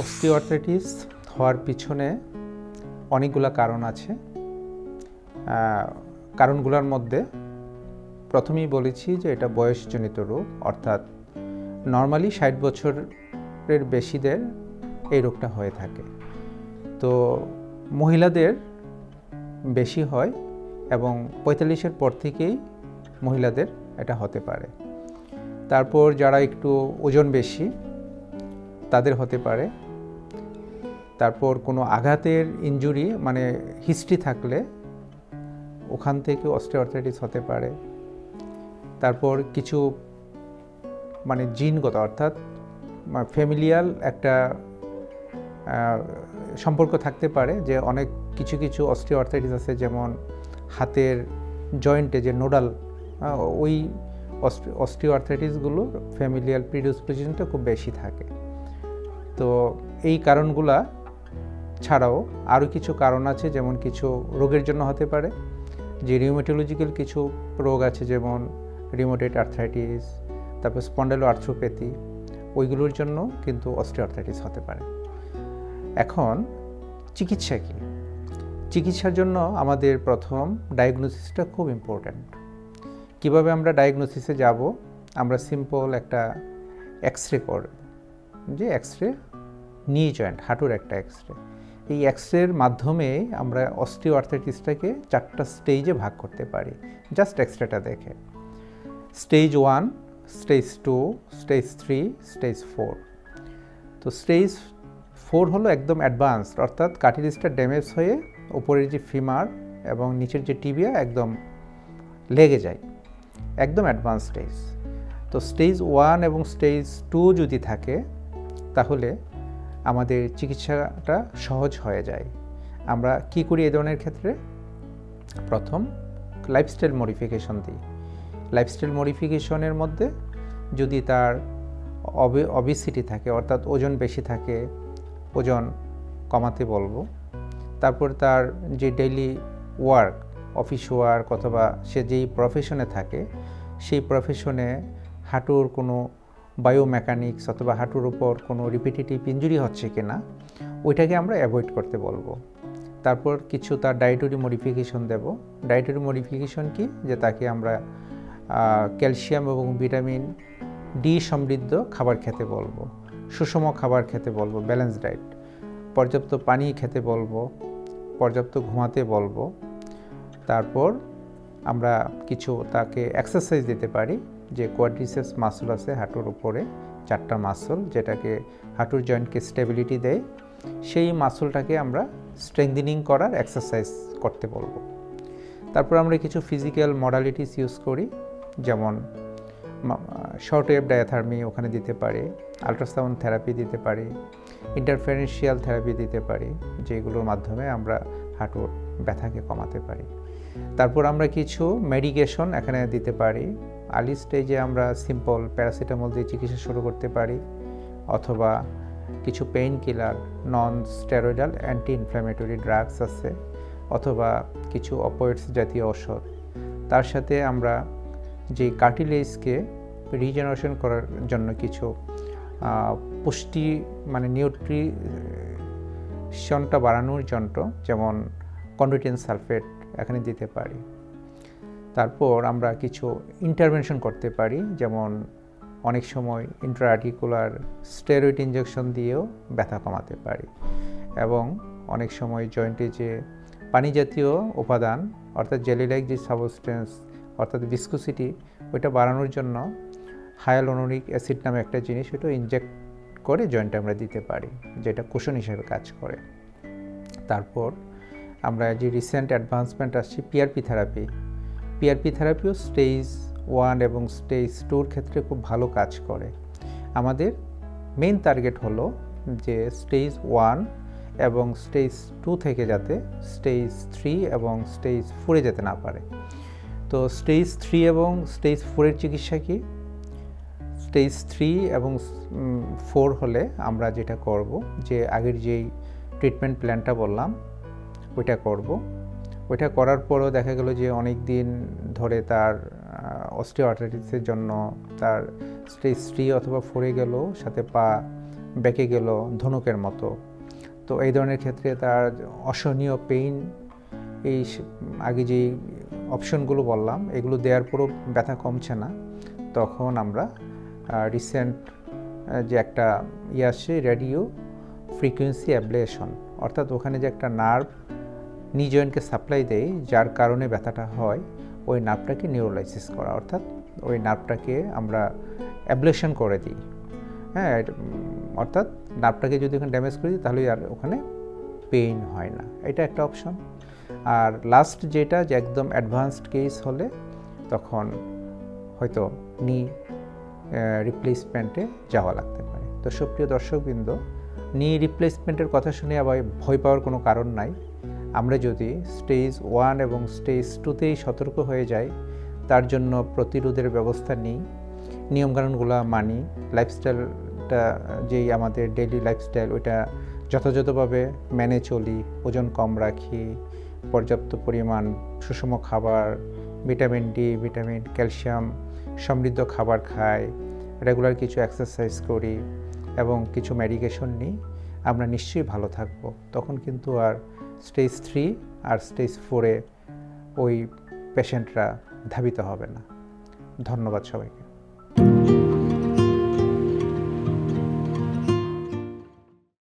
Osteoarthritis হওয়ার পিছনে অনেকগুলো কারণ আছে। কারণগুলোর মধ্যে প্রথমেই বলেছি যে এটা বয়সজনিত রোগ, অর্থাৎ নর্মালি 60 বছরের বেশিদের এই রোগটা হয়ে থাকে। তো মহিলাদের বেশি হয় এবং 45-এর পর থেকেই মহিলাদের এটা হতে পারে। তারপর যারা একটু ওজন বেশি তাদের হতে পারে। তারপর কোনো আঘাতের ইনজুরি মানে হিস্ট্রি থাকলে ওখান থেকে অস্টিওআর্থ্রাইটিস হতে পারে। তারপর কিছু মানে জিনগত অর্থাৎ ফ্যামিলিয়াল একটা সম্পর্ক থাকতে পারে, যে অনেক কিছু অস্টিওআর্থ্রাইটিস আছে, যেমন হাতের জয়েন্টে যে নোডাল ওই অস্টিওআর্থ্রাইটিসগুলো ফ্যামিলিয়াল প্রিডিসপোজিশনটা খুব বেশি থাকে। তো এই কারণগুলা ছাড়াও আরও কিছু কারণ আছে, যেমন কিছু রোগের জন্য হতে পারে, যে রিউমেটোলজিক্যাল কিছু রোগ আছে, যেমন রিউমেটয়েড আর্থ্রাইটিস, তারপর স্পন্ডালো আর্থ্রোপ্যাথি, ওইগুলোর জন্য কিন্তু অস্টিওআর্থ্রাইটিস হতে পারে। এখন চিকিৎসা কী? চিকিৎসার জন্য আমাদের প্রথম ডায়াগনোসিসটা খুব ইম্পর্ট্যান্ট। কিভাবে আমরা ডায়াগনোসিসে যাব? আমরা সিম্পল একটা এক্সরে করব, যে এক্সরে নি জয়েন্ট, হাঁটুর একটা এক্সরে। এই এক্সরের মাধ্যমে আমরা অস্টিওআর্থ্রাইটিসটাকে 4টা স্টেজে ভাগ করতে পারি, জাস্ট এক্সরেটা দেখে। Stage 1, stage 2, stage 3, stage 4। তো স্টেজ 4 হলো একদম অ্যাডভান্সড, অর্থাৎ কার্টিলেজটা ড্যামেজ হয়ে উপরের যে ফিমার এবং নিচের যে টিবিয়া একদম লেগে যায়, একদম অ্যাডভান্স স্টেজ। তো স্টেজ 1 এবং স্টেজ 2 যদি থাকে তাহলে আমাদের চিকিৎসাটা সহজ হয়ে যায়। আমরা কি করি এই ধরনের ক্ষেত্রে? প্রথম লাইফস্টাইল মডিফিকেশন দিই। লাইফস্টাইল মডিফিকেশনের মধ্যে যদি তার অবেসিটি থাকে, অর্থাৎ ওজন বেশি থাকে, ওজন কমাতে বলবো। তারপর তার যে ডেইলি ওয়ার্ক, অফিস ওয়ার্ক অথবা সে যেই প্রফেশনে থাকে সেই প্রফেশনে হাঁটুর কোনো বায়োমেকানিক্স অথবা হাঁটুর উপর কোনো রিপিটেটিভ ইনজুরি হচ্ছে কিনা ওইটাকে আমরা অ্যাভয়েড করতে বলবো। তারপর কিছু তার ডায়েটরি মডিফিকেশন দেব। ডায়েটরি মডিফিকেশন কি? যে তাকে আমরা ক্যালসিয়াম এবং ভিটামিন ডি সমৃদ্ধ খাবার খেতে বলবো, সুষম খাবার খেতে বলবো, ব্যালেন্স ডায়েট, পর্যাপ্ত পানি খেতে বলবো, পর্যাপ্ত ঘুমাতে বলবো। তারপর আমরা কিছু তাকে এক্সারসাইজ দিতে পারি, যে কোয়াড্রিসেপস মাসল আছে হাঁটুর উপরে 4টা মাসল, যেটাকে হাঁটুর জয়েন্টকে স্টেবিলিটি দেয়, সেই মাসলটাকে আমরা স্ট্রেংথেনিং করার এক্সারসাইজ করতে বলবো। তারপর আমরা কিছু ফিজিক্যাল মডালিটিস ইউজ করি, যেমন শর্ট ওয়েভ ডায়াথার্মি ওখানে দিতে পারি, আল্ট্রাসাউন্ড থেরাপি দিতে পারি, ইন্টারফারেন্সিয়াল থেরাপি দিতে পারি, যেগুলোর মাধ্যমে আমরা হাঁটুর ব্যথাকে কমাতে পারি। তারপর আমরা কিছু মেডিকেশন এখানে দিতে পারি। আর্লি স্টেজে আমরা সিম্পল প্যারাসিটামল দিয়ে চিকিৎসা শুরু করতে পারি, অথবা কিছু pain killer, non steroidal anti inflammatory drugs আছে, অথবা কিছু অপয়েডস জাতীয় ঔষধ। তার সাথে আমরা যে কার্টিলেজকে রিজেনারেশন করার জন্য কিছু পুষ্টি মানে নিউট্রিশনটা বাড়ানোর যন্ত্র, যেমন কন্ড্রোইটিন সালফেট এখানে দিতে পারি। তারপর আমরা কিছু ইন্টারভেনশন করতে পারি, যেমন অনেক সময় ইন্ট্রাআর্টিকুলার স্টেরয়েড ইনজেকশন দিয়েও ব্যথা কমাতে পারি, এবং অনেক সময় জয়েন্টে যে পানি জাতীয় উপাদান অর্থাৎ জেলি লাইক যে সাবস্টেন্স অর্থাৎ ভিসকোসিটি, ওইটা বাড়ানোর জন্য হায়ালুরোনিক অ্যাসিড নামে একটা জিনিস, ওটা ইনজেক্ট করে জয়েন্টে আমরা দিতে পারি, যেটা কুশন হিসেবে কাজ করে। তারপর আমরা যে রিসেন্ট অ্যাডভান্সমেন্ট আসছে পিআরপি থেরাপি, পিআরপি থেরাপিও স্টেজ 1 এবং স্টেজ 2-র ক্ষেত্রে খুব ভালো কাজ করে। আমাদের মেইন টার্গেট হলো যে স্টেজ 1 এবং স্টেজ 2 থেকে যাতে স্টেজ 3 এবং স্টেজ 4-এ যেতে না পারে। তো স্টেজ 3 এবং স্টেজ 4-এর চিকিৎসা কি? স্টেজ 3 এবং 4 হলে আমরা যেটা করব, যে আগের যেই ট্রিটমেন্ট প্ল্যানটা বললাম ওইটা করব। ওইটা করার পরও দেখা গেল যে অনেক দিন ধরে তার অস্টিওআর্থ্রাইটিসের জন্য তার স্টেজ 3 অথবা 4-এ গেল, সাথে পা বেঁকে গেল ধনুকের মতো। তো এই ধরনের ক্ষেত্রে তার অসহনীয় পেইন, এই আগে যেই অপশনগুলো বললাম এগুলো দেওয়ার পরও ব্যথা কমছে না, তখন আমরা রিসেন্ট যে একটা আসছে রেডিও ফ্রিকোয়েন্সি অ্যাবলেশন, অর্থাৎ ওখানে যে একটা নার্ভ নি জয়েন্টকে সাপ্লাই দেয় যার কারণে ব্যথাটা হয়, ওই নার্ভটাকে নিউরোলাইসিস করা, অর্থাৎ ওই নার্ভটাকে আমরা অ্যাবলেশন করে দিই। হ্যাঁ, অর্থাৎ নার্ভটাকে যদি ওখানে ড্যামেজ করে দিই তাহলে আর ওখানে পেইন হয় না, এটা একটা অপশন। আর লাস্ট যেটা, যে একদম অ্যাডভান্সড কেস হলে তখন হয়তো নি রিপ্লেসমেন্টে যাওয়া লাগতে পারে। তো সুপ্রিয় দর্শকবৃন্দ, নি রিপ্লেসমেন্টের কথা শুনে আবার ভয় পাওয়ার কোনো কারণ নাই। আমরা যদি স্টেজ 1 এবং স্টেজ 2তেই সতর্ক হয়ে যাই, তার জন্য প্রতিরোধের ব্যবস্থা নিই, নিয়মকানুনগুলো মানি, লাইফস্টাইলটা যেই আমাদের ডেইলি লাইফস্টাইল ওইটা যথাযথভাবে মেনে চলি, ওজন কম রাখি, পর্যাপ্ত পরিমাণ সুষম খাবার, ভিটামিন ডি, ভিটামিন, ক্যালসিয়াম সমৃদ্ধ খাবার খাই, রেগুলার কিছু এক্সারসাইজ করি এবং কিছু মেডিকেশন নিই, আমরা নিশ্চয়ই ভালো থাকব। তখন কিন্তু আর স্টেজ 3 আর স্টেজ 4-এ ওই পেশেন্টরা ধাবিত হবে না। ধন্যবাদ সবাইকে।